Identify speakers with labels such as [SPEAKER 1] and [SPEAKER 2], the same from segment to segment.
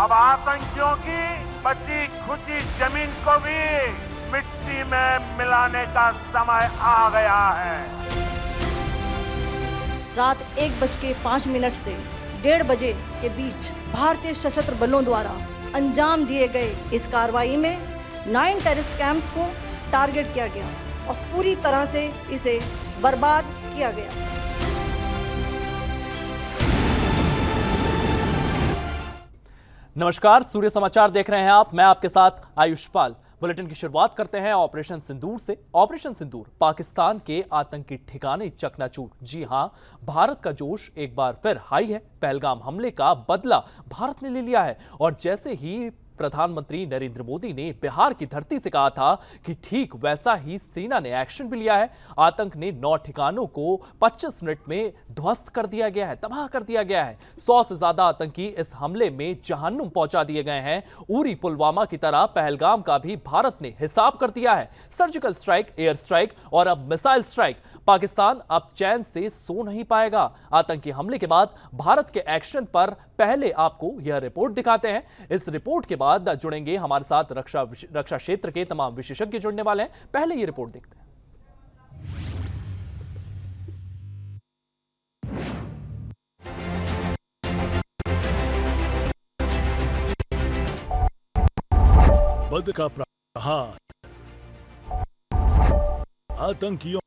[SPEAKER 1] अब आतंकियों की बची खुची जमीन को भी मिट्टी में मिलाने का समय आ गया है।
[SPEAKER 2] रात 1:05 से 1:30 बजे के बीच भारतीय सशस्त्र बलों द्वारा अंजाम दिए गए इस कार्रवाई में 9 टेररिस्ट कैंप्स को टारगेट किया गया और पूरी तरह से इसे बर्बाद किया गया।
[SPEAKER 3] नमस्कार, सूर्य समाचार देख रहे हैं आप। मैं आपके साथ आयुष्पाल। बुलेटिन की शुरुआत करते हैं ऑपरेशन सिंदूर से। ऑपरेशन सिंदूर पाकिस्तान के आतंकी ठिकाने चकनाचूर। जी हां, भारत का जोश एक बार फिर हाई है। पहलगाम हमले का बदला भारत ने ले लिया है और जैसे ही प्रधानमंत्री नरेंद्र मोदी ने बिहार की धरती से कहा था कि ठीक वैसा ही सेना ने एक्शन भी लिया है। आतंक ने 9 ठिकानों को 25 मिनट में ध्वस्त कर दिया गया है, तबाह कर दिया गया है। 100 से ज्यादा आतंकी इस हमले में जहन्नुम पहुंचा दिए गए हैं। उरी पुलवामा की तरह पहलगाम का भी भारत ने हिसाब कर दिया है। सर्जिकल स्ट्राइक, एयर स्ट्राइक और अब मिसाइल स्ट्राइक। पाकिस्तान अब चैन से सो नहीं पाएगा। आतंकी हमले के बाद भारत के एक्शन पर पहले आपको यह रिपोर्ट दिखाते हैं। इस रिपोर्ट के बाद जुड़ेंगे हमारे साथ रक्षा क्षेत्र के तमाम विशेषज्ञ जुड़ने वाले हैं। पहले ये रिपोर्ट देखते हैं।
[SPEAKER 4] बद का प्रहार, आतंकियों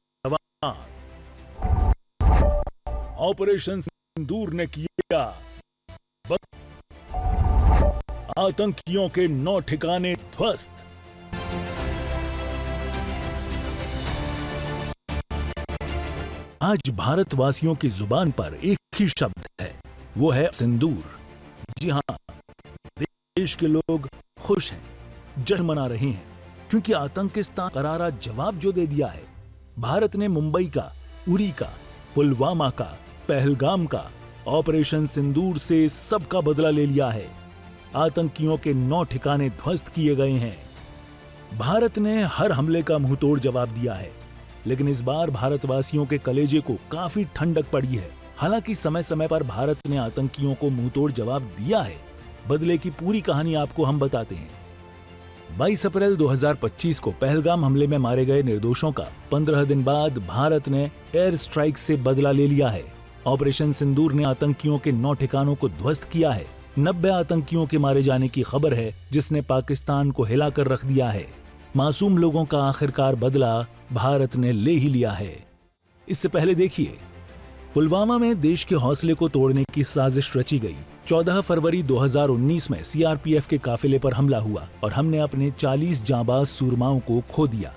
[SPEAKER 4] ऑपरेशन सिंदूर ने किया आतंकियों के 9 ठिकाने ध्वस्त। आज भारतवासियों की जुबान पर एक ही शब्द है, वो है सिंदूर। जी हां, देश के लोग खुश हैं, जश्न मना रहे हैं, क्योंकि आतंकिस्तान करारा जवाब जो दे दिया है। भारत ने मुंबई का, उरी का, पुलवामा का, पहलगाम का, ऑपरेशन सिंदूर से सबका बदला ले लिया है। आतंकियों के 9 ठिकाने ध्वस्त किए गए हैं। भारत ने हर हमले का मुंहतोड़ जवाब दिया है, लेकिन इस बार भारतवासियों के कलेजे को काफी ठंडक पड़ी है। हालांकि समय समय पर भारत ने आतंकियों को मुंहतोड़ जवाब दिया है। बदले की पूरी कहानी आपको हम बताते हैं। 22 अप्रैल 2025 को पहलगाम हमले में मारे गए निर्दोषों का 15 दिन बाद भारत ने एयर स्ट्राइक से बदला ले लिया है। ऑपरेशन सिंदूर ने आतंकियों के 9 ठिकानों को ध्वस्त किया है। 90 आतंकियों के मारे जाने की खबर है, जिसने पाकिस्तान को हिलाकर रख दिया है। मासूम लोगों का आखिरकार बदला भारत ने ले ही लिया है। इससे पहले देखिए, पुलवामा में देश के हौसले को तोड़ने की साजिश रची गई। 14 फरवरी 2019 में सीआरपीएफ के काफिले पर हमला हुआ और हमने अपने 40 जांबाज सूरमाओं को खो दिया।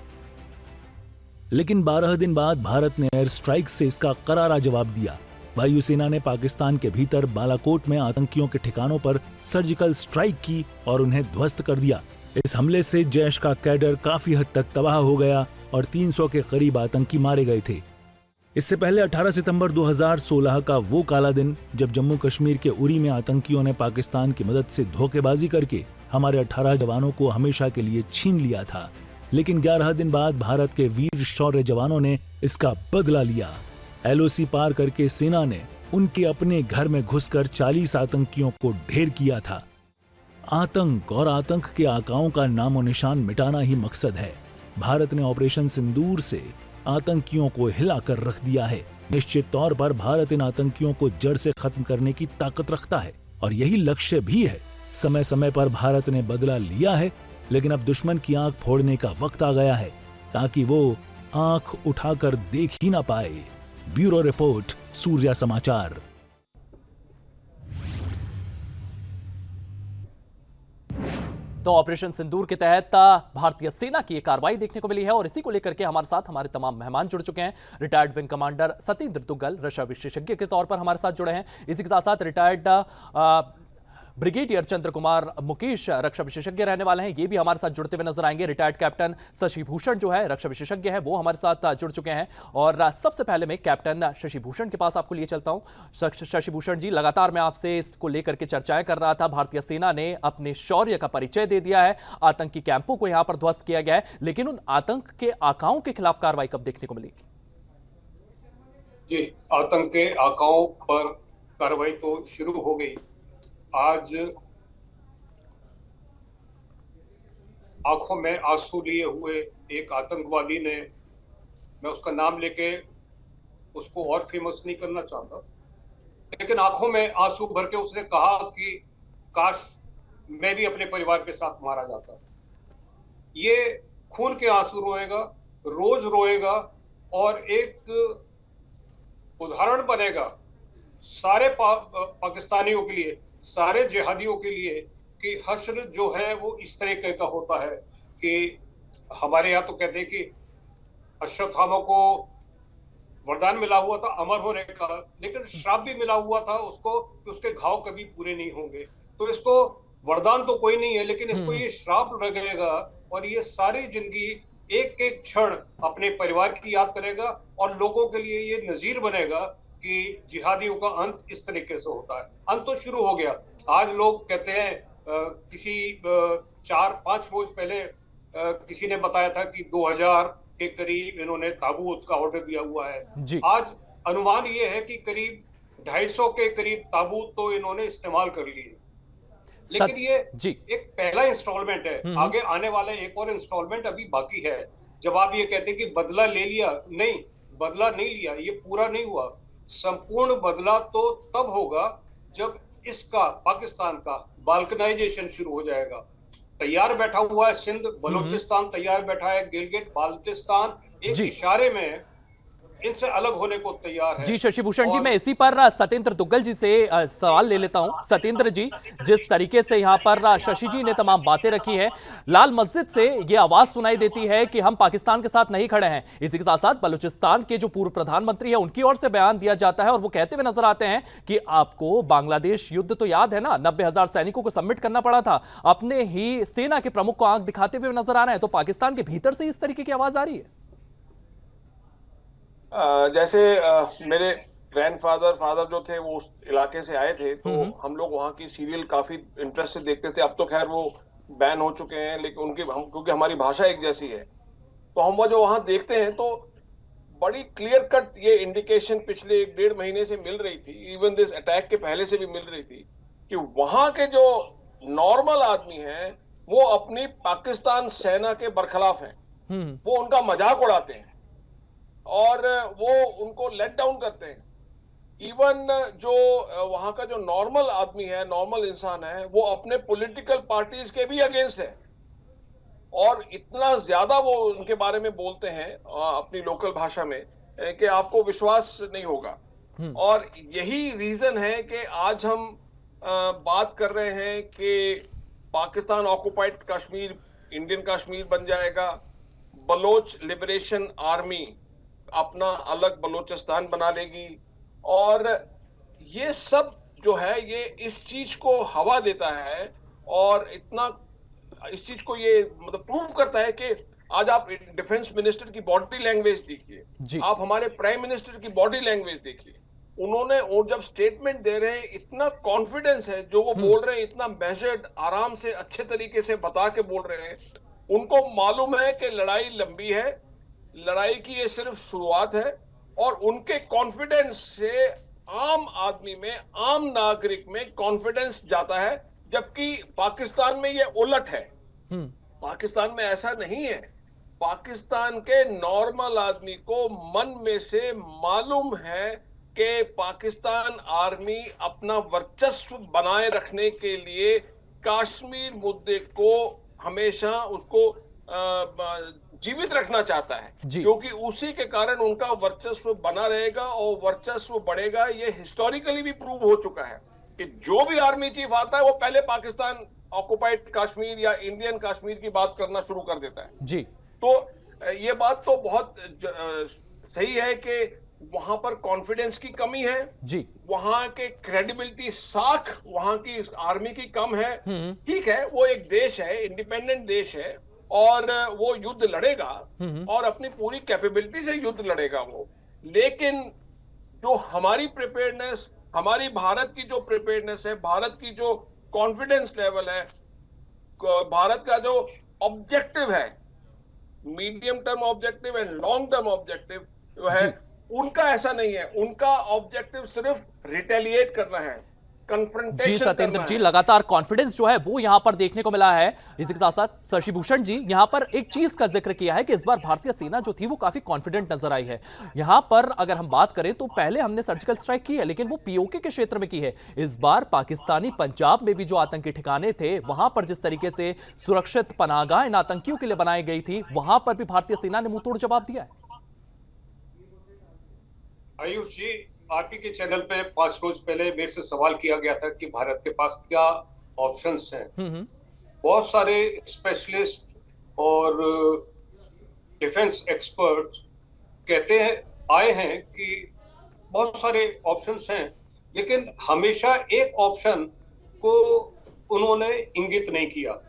[SPEAKER 4] लेकिन 12 दिन बाद भारत ने एयर स्ट्राइक से इसका करारा जवाब दिया। वायुसेना ने पाकिस्तान के भीतर बालाकोट में आतंकियों के ठिकानों पर सर्जिकल स्ट्राइक की और उन्हें ध्वस्त कर दिया। इस हमले से जैश का कैडर काफी हद तक तबाह हो गया और 300 के करीब आतंकी मारे गए थे। इससे पहले 18 सितंबर 2016 का वो काला दिन, जब जम्मू कश्मीर के उरी में आतंकियों ने पाकिस्तान की मदद से धोखेबाजी करके हमारे 18 जवानों को हमेशा के लिए छीन लिया था। लेकिन 11 दिन बाद भारत के वीर शौर्य जवानों ने इसका बदला लिया। एलओसी पार करके सेना ने उनके अपने घर में घुसकर 40 आतंकियों को ढेर किया था। आतंक और आतंक के आकाओं का नामो निशान मिटाना ही मकसद है। भारत ने ऑपरेशन सिंदूर से आतंकियों को हिलाकर रख दिया है। निश्चित तौर पर भारत इन आतंकियों को जड़ से खत्म करने की ताकत रखता है और यही लक्ष्य भी है। समय समय पर भारत ने बदला लिया है, लेकिन अब दुश्मन की आंख फोड़ने का वक्त आ गया है, ताकि वो आंख उठाकर देख ही ना पाए। ब्यूरो रिपोर्ट, सूर्या समाचार।
[SPEAKER 3] तो ऑपरेशन सिंदूर के तहत भारतीय सेना की एक कार्रवाई देखने को मिली है और इसी को लेकर के हमारे साथ हमारे तमाम मेहमान जुड़ चुके हैं। Retired wing commander Satendra Duggal रक्षा विशेषज्ञ के तौर पर हमारे साथ जुड़े हैं। इसी के साथ साथ रिटायर्ड ब्रिगेडियर चंद्र कुमार मुकेश रक्षा विशेषज्ञ रहने वाले हैं, ये भी हमारे साथ जुड़ते हुए नजर आएंगे। रिटायर्ड कैप्टन शशि भूषण जो है रक्षा विशेषज्ञ है, वो हमारे साथ जुड़ चुके हैं। और सबसे पहले मैं कैप्टन शशि भूषण के पास आपको लिए चलता हूं। शशि भूषण जी, लगातार मैं आपसे इसको लेकर के चर्चाएं कर रहा था। भारतीय सेना ने अपने शौर्य का परिचय दे दिया है, आतंकी कैंपों को यहां पर ध्वस्त किया गया है, लेकिन उन आतंक के आकाओं के खिलाफ कार्रवाई कब देखने को मिलेगी?
[SPEAKER 5] जी, आतंक के आकाओं पर कार्रवाई तो शुरू हो गई। आज आंखों में आंसू लिए हुए एक आतंकवादी ने, मैं उसका नाम लेके उसको और फेमस नहीं करना चाहता, लेकिन आंखों में आंसू भर के उसने कहा कि काश मैं भी अपने परिवार के साथ मारा जाता। ये खून के आंसू रोएगा, रोज रोएगा, और एक उदाहरण बनेगा सारे पाकिस्तानियों के लिए, सारे जिहादियों के लिए, कि हश्र जो है वो इस तरीके का होता है कि हमारे यहाँ तो कहते हैं कि अश्वत्थामा को वरदान मिला हुआ था अमर होने का, लेकिन श्राप भी मिला हुआ था उसको कि उसके घाव कभी पूरे नहीं होंगे। तो इसको वरदान तो कोई नहीं है, लेकिन इसको ये श्राप लगेगा और ये सारी जिंदगी एक एक क्षण अपने परिवार की याद करेगा, और लोगों के लिए ये नजीर बनेगा कि जिहादियों का अंत इस तरीके से होता है। अंत तो शुरू हो गया। आज लोग कहते हैं किसी 4-5 रोज पहले किसी ने बताया था कि 2000 के करीब इन्होंने ताबूत का ऑर्डर दिया हुआ है
[SPEAKER 3] जी।
[SPEAKER 5] आज अनुमान ये है कि करीब 250 के करीब ताबूत तो इन्होंने इस्तेमाल कर लिए। लेकिन ये
[SPEAKER 3] जी।
[SPEAKER 5] एक पहला इंस्टॉलमेंट है, आगे आने वाला एक और इंस्टॉलमेंट अभी बाकी है। जब आप ये कहते हैं कि बदला ले लिया, नहीं, बदला नहीं लिया, ये पूरा नहीं हुआ। संपूर्ण बदला तो तब होगा जब इसका, पाकिस्तान का बाल्कनाइजेशन शुरू हो जाएगा। तैयार बैठा हुआ है सिंध, बलूचिस्तान तैयार बैठा है, गिलगिट बाल्टिस्तान एक इशारे में इनसे अलग होने को तैयार है।
[SPEAKER 3] जी शशि भूषण जी, मैं इसी पर सत्येंद्र दुग्गल जी से सवाल ले लेता हूं। सत्येंद्र जी, जिस तरीके से यहां पर शशि जी ने तमाम बातें रखी हैं, लाल मस्जिद से ये आवाज सुनाई देती है कि हम पाकिस्तान के साथ नहीं खड़े हैं। इसी के साथ साथ बलूचिस्तान के जो पूर्व प्रधानमंत्री है उनकी ओर से बयान दिया जाता है और वो कहते हुए नजर आते हैं कि आपको बांग्लादेश युद्ध तो याद है ना, 90,000 सैनिकों को सबमिट करना पड़ा था, अपने ही सेना के प्रमुख को आंख दिखाते हुए नजर आ रहे हैं। तो पाकिस्तान के भीतर से इस तरीके की आवाज आ रही है।
[SPEAKER 6] जैसे मेरे फादर जो थे वो उस इलाके से आए थे, तो हम लोग वहाँ की सीरियल काफी इंटरेस्ट से देखते थे। अब तो खैर वो बैन हो चुके हैं, लेकिन क्योंकि हमारी भाषा एक जैसी है, तो हम वो जो वहाँ देखते हैं तो बड़ी क्लियर कट ये इंडिकेशन पिछले 1-1.5 महीने से मिल रही थी, इवन दिस अटैक के पहले से भी मिल रही थी, कि वहाँ के जो नॉर्मल आदमी हैं वो अपनी पाकिस्तान सेना के बरखिलाफ हैं। वो उनका मजाक उड़ाते हैं और वो उनको लेट डाउन करते हैं। इवन जो वहां का जो नॉर्मल आदमी है, नॉर्मल इंसान है, वो अपने पॉलिटिकल पार्टीज के भी अगेंस्ट है और इतना ज्यादा वो उनके बारे में बोलते हैं अपनी लोकल भाषा में कि आपको विश्वास नहीं होगा। और यही रीजन है कि आज हम बात कर रहे हैं कि पाकिस्तान ऑक्युपाइड कश्मीर इंडियन कश्मीर बन जाएगा, बलोच लिबरेशन आर्मी अपना अलग बलोचिस्तान बना लेगी, और ये सब जो है ये इस चीज को हवा देता है और इतना इस चीज को ये मतलब प्रूव करता है कि आज आप डिफेंस मिनिस्टर की बॉडी लैंग्वेज देखिए, आप हमारे प्राइम मिनिस्टर की बॉडी लैंग्वेज देखिए, उन्होंने और जब स्टेटमेंट दे रहे हैं इतना कॉन्फिडेंस है, जो वो बोल रहे हैं इतना मेजर्ड, आराम से अच्छे तरीके से बता के बोल रहे हैं। उनको मालूम है कि लड़ाई लंबी है, लड़ाई की ये सिर्फ शुरुआत है, और उनके कॉन्फिडेंस से आम आदमी में, आम नागरिक में कॉन्फिडेंस जाता है, जबकि पाकिस्तान में ये उलट है। पाकिस्तान में ऐसा नहीं है। पाकिस्तान के नॉर्मल आदमी को मन में से मालूम है कि पाकिस्तान आर्मी अपना वर्चस्व बनाए रखने के लिए कश्मीर मुद्दे को हमेशा उसको जीवित रखना चाहता है, क्योंकि उसी के कारण उनका वर्चस्व बना रहेगा और वर्चस्व बढ़ेगा। ये हिस्टोरिकली भी प्रूव हो चुका है कि जो भी आर्मी चीफ आता है वो पहले पाकिस्तान ऑक्युपाइड कश्मीर या इंडियन कश्मीर की बात करना शुरू कर देता है जी। तो ये बात तो बहुत सही है कि वहां पर कॉन्फिडेंस की कमी है जी, वहां के क्रेडिबिलिटी साख वहां की आर्मी की कम है। ठीक है, वो एक देश है, इंडिपेंडेंट देश है, और वो युद्ध लड़ेगा और अपनी पूरी कैपेबिलिटी से युद्ध लड़ेगा वो। लेकिन जो हमारी प्रिपेयर्डनेस, हमारी भारत की जो प्रिपेयर्डनेस है, भारत की जो कॉन्फिडेंस लेवल है, भारत का जो ऑब्जेक्टिव है, medium term objective and long term objective जो है, उनका ऐसा नहीं है। उनका ऑब्जेक्टिव सिर्फ रिटेलिएट करना है,
[SPEAKER 3] जी
[SPEAKER 6] कन्फ्रंटेशन
[SPEAKER 3] सत्येंद्र
[SPEAKER 6] करना
[SPEAKER 3] जी,
[SPEAKER 6] है।
[SPEAKER 3] लगातार कॉन्फिडेंस जो है वो यहां पर देखने को मिला है। इसी के साथ साथ शशि भूषण जी यहां पर एक चीज का जिक्र किया है कि इस बार भारतीय सेना जो थी वो काफी कॉन्फिडेंट नजर आई है। यहां पर अगर हम बात करें तो पहले हमने सर्जिकल स्ट्राइक की है लेकिन वो पीओके के क्षेत्र में की है। इस बार पाकिस्तानी पंजाब में भी जो आतंकी ठिकाने थे वहां पर जिस तरीके से सुरक्षित पनाहगाह इन आतंकियों के लिए बनाई गई थी वहां पर भी भारतीय सेना ने मुंहतोड़ जवाब दिया है।
[SPEAKER 5] आयुष जी, आप ही के चैनल पे 5 रोज पहले मेरे से सवाल किया गया था कि भारत के पास क्या ऑप्शंस हैं। बहुत सारे स्पेशलिस्ट और डिफेंस एक्सपर्ट कहते हैं आए हैं कि बहुत सारे ऑप्शंस हैं, लेकिन हमेशा एक ऑप्शन को उन्होंने इंगित नहीं किया।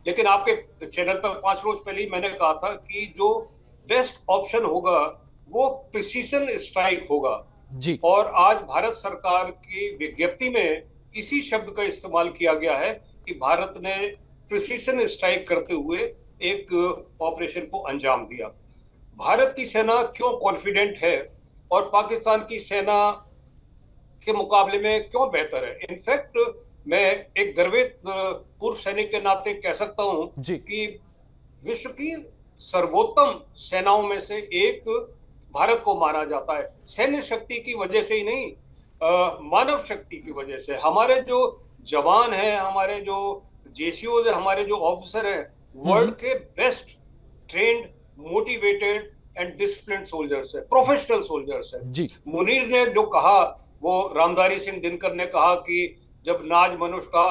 [SPEAKER 5] लेकिन आपके चैनल पर 5 रोज पहले ही मैंने कहा था कि जो बेस्ट ऑप्शन होगा वो प्रिसीजन स्ट्राइक होगा
[SPEAKER 3] जी।
[SPEAKER 5] और आज भारत सरकार की विज्ञप्ति में इसी शब्द का इस्तेमाल किया गया है कि भारत ने प्रिसीजन स्ट्राइक करते हुए एक ऑपरेशन को अंजाम दिया। भारत की सेना क्यों कॉन्फिडेंट है और पाकिस्तान की सेना के मुकाबले में क्यों बेहतर है? इनफैक्ट मैं एक गर्वित पूर्व सैनिक के नाते कह सकता हूं कि विश्व की सर्वोत्तम सेनाओं में से एक भारत को माना जाता है। सैन्य शक्ति की वजह से ही नहीं, मानव शक्ति की वजह से। हमारे जो जवान हैं, हमारे जो जेसीओ है, हमारे जो ऑफिसर हैं, वर्ल्ड के best trained, motivated and disciplined soldiers है, प्रोफेशनल सोल्जर्स है। मुनीर ने जो कहा, वो रामधारी सिंह दिनकर ने कहा कि जब नाज मनुष्य का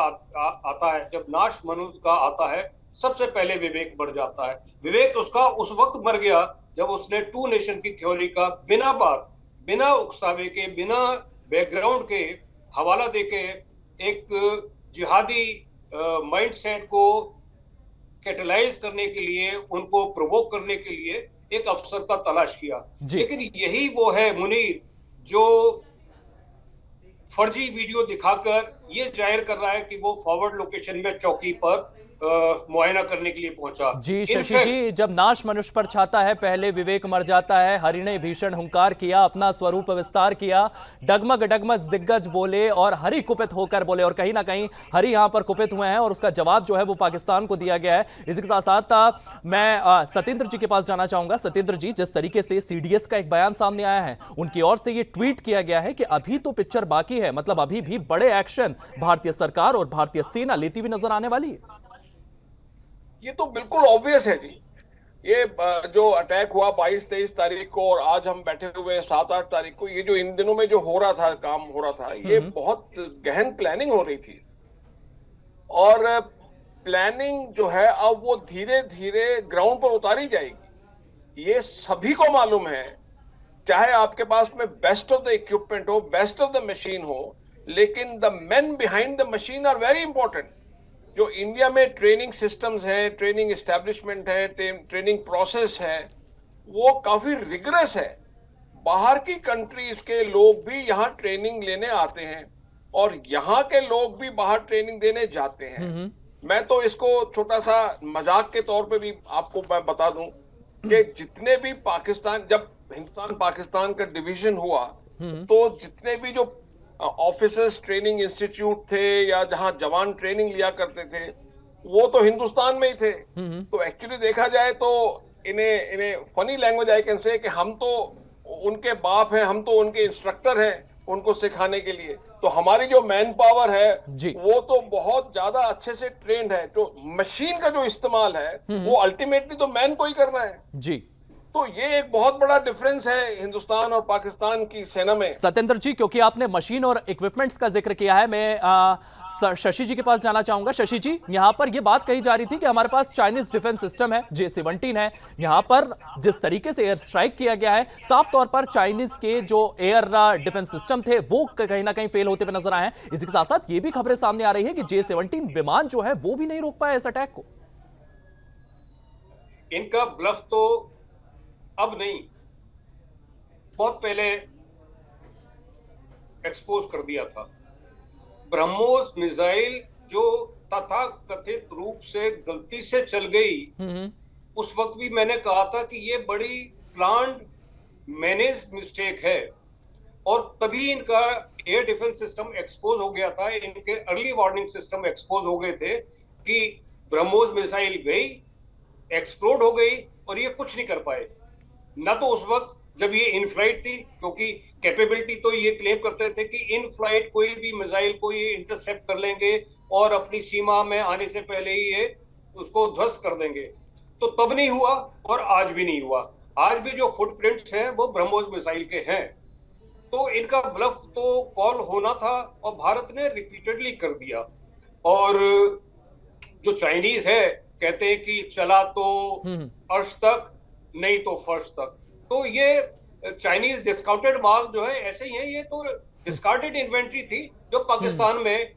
[SPEAKER 5] आता है, जब नाश मनुष्य का आता है, सबसे पहले विवेक बढ़ जाता है। विवेक उसका उस वक्त मर गया जब उसने टू नेशन की थ्योरी का बिना बात, बिना उकसावे के, बिना बैकग्राउंड के हवाला देके एक जिहादी माइंडसेट को कैटलाइज करने के लिए, उनको प्रोवोक करने के लिए एक अवसर का तलाश किया। लेकिन यही वो है मुनीर जो फर्जी वीडियो दिखाकर ये जाहिर कर रहा है कि वो फॉरवर्ड लोकेशन में चौकी पर मुआयना करने के लिए पहुंचा।
[SPEAKER 3] जी शशि जी, जब नाश मनुष्य पर छाता है पहले विवेक मर जाता है। हरि ने भीषण हुंकार किया, अपना स्वरूप विस्तार किया, डगमग डगमग दिग्गज बोले और हरि कुपित होकर बोले। और कहीं ना कहीं हरि यहां पर कुपित हुए हैं और उसका जवाब जो है वो पाकिस्तान को दिया गया है। इसी के साथ साथ मैं सत्येंद्र जी के पास जाना चाहूंगा। सत्येंद्र जी, जिस तरीके से सीडीएस का एक बयान सामने आया है, उनकी ओर से ये ट्वीट किया गया है कि अभी तो पिक्चर बाकी है, मतलब अभी भी बड़े एक्शन भारतीय सरकार और भारतीय सेना लेती हुई नजर आने वाली है।
[SPEAKER 6] ये तो बिल्कुल ऑब्वियस है जी। ये जो अटैक हुआ 22-23 तारीख को और आज हम बैठे हुए 7-8 तारीख को, ये जो इन दिनों में जो हो रहा था, काम हो रहा था, ये बहुत गहन प्लानिंग हो रही थी। और प्लानिंग जो है अब वो धीरे धीरे ग्राउंड पर उतारी जाएगी। ये सभी को मालूम है, चाहे आपके पास में बेस्ट ऑफ द इक्विपमेंट हो, बेस्ट ऑफ द मशीन हो, लेकिन the men behind the machine are very important. जो इंडिया में ट्रेनिंग सिस्टम्स है, ट्रेनिंग एस्टेब्लिशमेंट है, ट्रेनिंग प्रोसेस है, वो काफी रिगरस है। बाहर की कंट्रीज के लोग भी यहाँ ट्रेनिंग लेने आते हैं और यहाँ के लोग भी बाहर ट्रेनिंग देने जाते हैं। मैं तो इसको छोटा सा मजाक के तौर पे भी आपको मैं बता दूं कि जितने भी पाकिस्तान, जब हिंदुस्तान पाकिस्तान का डिवीजन हुआ, तो जितने भी जो ऑफिसर्स ट्रेनिंग इंस्टीट्यूट थे या जहां जवान ट्रेनिंग लिया करते थे, वो तो हिंदुस्तान में ही थे। तो एक्चुअली देखा जाए तो इन्हें funny language I can say कि हम तो उनके बाप हैं, हम तो उनके इंस्ट्रक्टर हैं उनको सिखाने के लिए। तो हमारी जो मैन पावर है वो तो बहुत ज्यादा अच्छे से ट्रेंड है। जो मशीन का जो इस्तेमाल है वो अल्टीमेटली तो मैन को ही करना है जी। तो ये एक बहुत बड़ा डिफरेंस है हिंदुस्तान और पाकिस्तान की सेना में।
[SPEAKER 3] सत्येंद्र जी, क्योंकि आपने मशीन और इक्विपमेंट्स का जिक्र किया है, मैं शशि जी के पास जाना चाहूंगा। शशि जी, यहां पर यह बात कही जा रही थी कि हमारे पास चाइनीज डिफेंस सिस्टम है, J-17 है। यहां पर जिस तरीके से एयर स्ट्राइक किया गया है, साफ तौर पर चाइनीज के जो एयर डिफेंस सिस्टम थे वो कहीं ना कहीं फेल होते हुए नजर आए हैं। इसी के साथ साथ ये भी खबरें सामने आ रही है कि J-17 विमान जो है वो भी नहीं रोक पाया इस अटैक को।
[SPEAKER 5] इनका ब्लफ तो अब नहीं, बहुत पहले एक्सपोज कर दिया था। ब्रह्मोस मिसाइल जो तथाकथित रूप से गलती से चल गई, उस वक्त भी मैंने कहा था कि ये बड़ी प्लान्ड मैनेज मिस्टेक है। और तभी इनका एयर डिफेंस सिस्टम एक्सपोज हो गया था, इनके अर्ली वार्निंग सिस्टम एक्सपोज हो गए थे कि ब्रह्मोस मिसाइल गई, एक्सप्लोड हो गई और ये कुछ नहीं कर पाए। न तो उस वक्त जब ये इन फ्लाइट थी, क्योंकि कैपेबिलिटी तो ये क्लेम करते थे कि इन फ्लाइट कोई भी मिसाइल को ये इंटरसेप्ट कर लेंगे और अपनी सीमा में आने से पहले ही ये उसको ध्वस्त कर देंगे, तो तब नहीं हुआ और आज भी नहीं हुआ। आज भी जो फुटप्रिंट्स हैं वो ब्रह्मोस मिसाइल के हैं। तो इनका ब्लफ तो कॉल होना था और भारत ने रिपीटेडली कर दिया। और जो चाइनीज है कहते हैं कि चला तो अर्श तक नहीं तो फर्श तक, तो ये चाइनीज डिस्काउंटेड माल जो है ऐसे ही है, ये तो डिस्कार्डेड इन्वेंट्री थी जो पाकिस्तान में।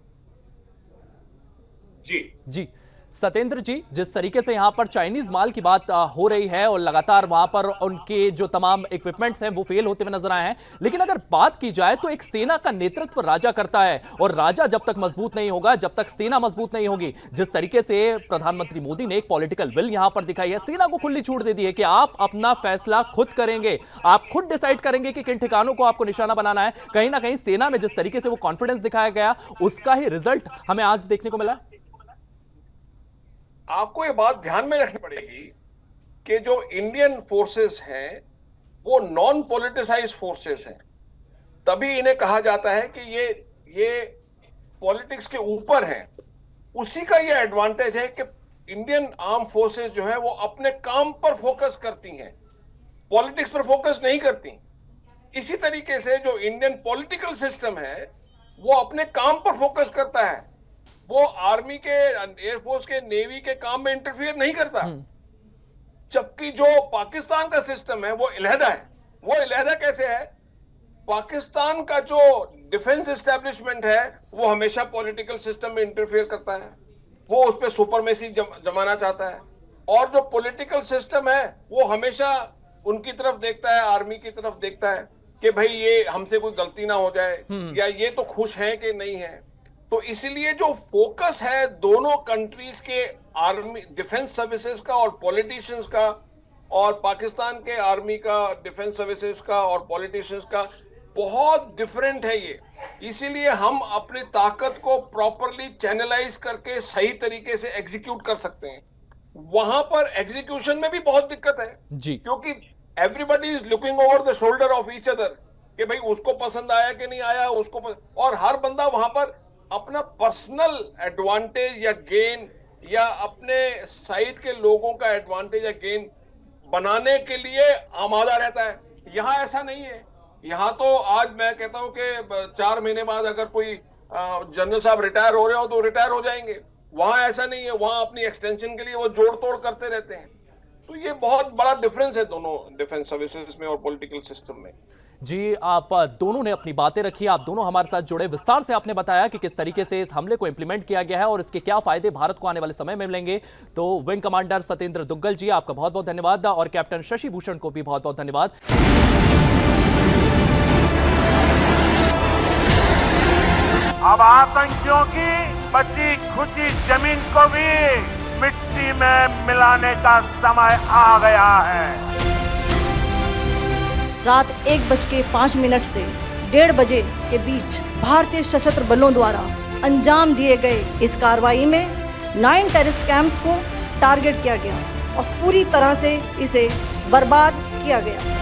[SPEAKER 5] जी
[SPEAKER 3] सत्येंद्र जी, जिस तरीके से यहाँ पर चाइनीज माल की बात हो रही है और लगातार वहां पर उनके जो तमाम इक्विपमेंट्स हैं वो फेल होते हुए नजर आए हैं, लेकिन अगर बात की जाए तो एक सेना का नेतृत्व राजा करता है और राजा जब तक मजबूत नहीं होगा, जब तक सेना मजबूत नहीं होगी। जिस तरीके से प्रधानमंत्री मोदी ने एक पॉलिटिकल विल यहां पर दिखाई है, सेना को खुली छूट दे दी है कि आप अपना फैसला खुद करेंगे, आप खुद डिसाइड करेंगे कि किन ठिकानों को आपको निशाना बनाना है। कहीं ना कहीं सेना में जिस तरीके से वो कॉन्फिडेंस दिखाया गया, उसका ही रिजल्ट हमें आज देखने को मिला।
[SPEAKER 6] आपको ये बात ध्यान में रखनी पड़ेगी कि जो इंडियन फोर्सेस हैं वो नॉन पॉलिटिसाइज्ड फोर्सेस हैं, तभी इन्हें कहा जाता है कि ये पॉलिटिक्स के ऊपर हैं। उसी का ये एडवांटेज है कि इंडियन आर्म फोर्सेस जो है वो अपने काम पर फोकस करती हैं, पॉलिटिक्स पर फोकस नहीं करती। इसी तरीके से जो इंडियन पॉलिटिकल सिस्टम है वो अपने काम पर फोकस करता है, वो आर्मी के, एयरफोर्स के, नेवी के काम में इंटरफियर नहीं करता। जबकि जो पाकिस्तान का सिस्टम है वो अलहदा है। वो अलहदा कैसे है? पाकिस्तान का जो डिफेंस एस्टेब्लिशमेंट है वो हमेशा पॉलिटिकल सिस्टम में इंटरफियर करता है, वो उस पर सुपरमेसी जमाना चाहता है। और जो पॉलिटिकल सिस्टम है वो हमेशा उनकी तरफ देखता है, आर्मी की तरफ देखता है कि भाई ये हमसे कोई गलती ना हो जाए या ये तो खुश है कि नहीं है। तो इसलिए जो फोकस है दोनों कंट्रीज के आर्मी डिफेंस सर्विसेज का और पॉलिटिशियंस का, और पाकिस्तान के आर्मी का, डिफेंस सर्विसेज का और पॉलिटिशियंस का, बहुत डिफरेंट है ये। इसीलिए हम अपनी ताकत को प्रॉपरली चैनलाइज करके सही तरीके से एग्जीक्यूट कर सकते हैं। वहां पर एग्जीक्यूशन में भी बहुत दिक्कत है
[SPEAKER 3] जी,
[SPEAKER 6] क्योंकि everybody is looking over the shoulder of each other कि भाई उसको पसंद आया कि नहीं आया, उसको और हर बंदा वहां पर अपना पर्सनल एडवांटेज या गेन या अपने साइड के लोगों का एडवांटेज या गेन बनाने के लिए आमादा रहता है। यहाँ ऐसा नहीं है। यहाँ तो आज मैं कहता हूं कि 4 महीने बाद अगर कोई जनरल साहब रिटायर हो रहे हो तो रिटायर हो जाएंगे। वहां ऐसा नहीं है, वहां अपनी एक्सटेंशन के लिए वो जोड़ तोड़ करते रहते हैं। तो ये बहुत बड़ा डिफरेंस है दोनों डिफेंस सर्विसेज में और पॉलिटिकल सिस्टम में।
[SPEAKER 3] जी, आप दोनों ने अपनी बातें रखी, आप दोनों हमारे साथ जुड़े, विस्तार से आपने बताया कि किस तरीके से इस हमले को इंप्लीमेंट किया गया है और इसके क्या फायदे भारत को आने वाले समय में मिलेंगे। तो विंग कमांडर सत्येंद्र दुग्गल जी, आपका बहुत बहुत धन्यवाद और कैप्टन शशि भूषण को भी बहुत बहुत धन्यवाद।
[SPEAKER 1] अब आतंकियों की बची खुची जमीन को भी मिट्टी में मिलाने का समय आ गया है।
[SPEAKER 2] रात 1:05 से 1:30 बजे के बीच भारतीय सशस्त्र बलों द्वारा अंजाम दिए गए इस कार्रवाई में 9 टेररिस्ट कैंप्स को टारगेट किया गया और पूरी तरह से इसे बर्बाद किया गया।